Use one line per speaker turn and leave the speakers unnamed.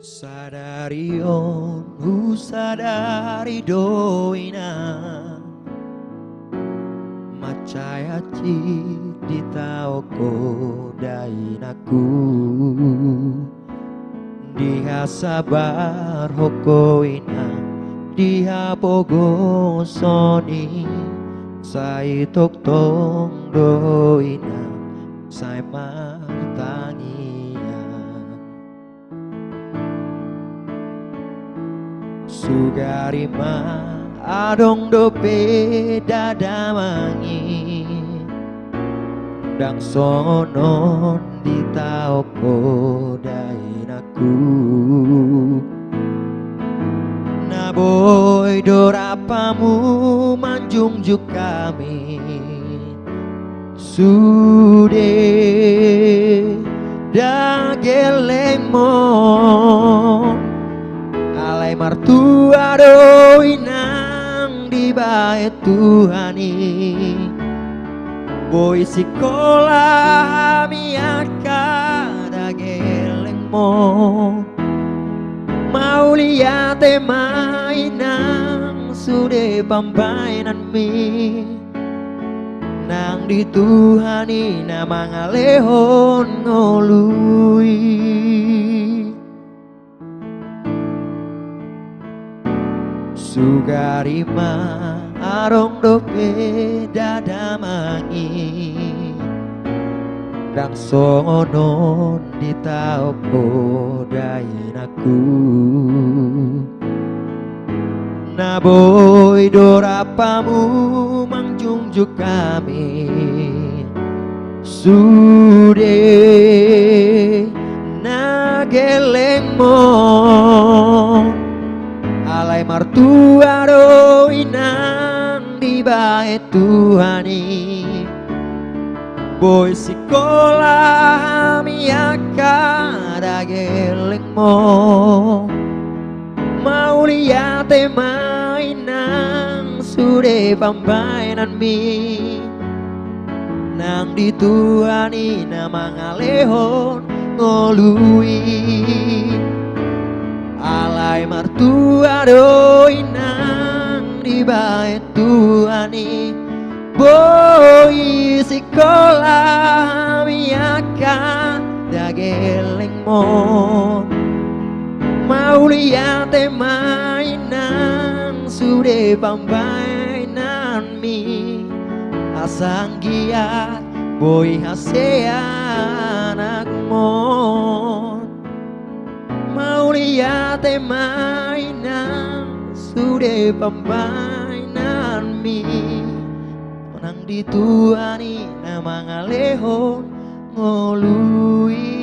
Sadari on sadari doina macayaci di taoko dainaku diha sabar hokoina diha pogo soni sai tok tong doina sai martangia sugarima adong dope dadamangi dang sonon di taoko dainaku na boy dorapamu manjungjuk kami sude dagelengmon alai martua doinang di bae Tuhani boy sekolah miaka dagelengmo mau lihat mainan sude pambainan mi nang di Tuhani nama ngalehon ngolui sugarima arong dope dadamangi dang songonon di taoko dainaku na boy dorapamu mangjungjuk kami sude nagelengmo alai martua doinang di bae Tuhani boy sekolah miaka dagelengmo mau lihat mainan sude pambainan mi nang di Tuhani nama ngalehon ngolui alai martua doinang di bae Tuhani boy sekolah miaka dagelengmo mau lihat mainan sude pambainan mi asang giat boy hasean akmon mau lihat mainan sude pambainan mi menang di Tuhani nama ngalehon ngolui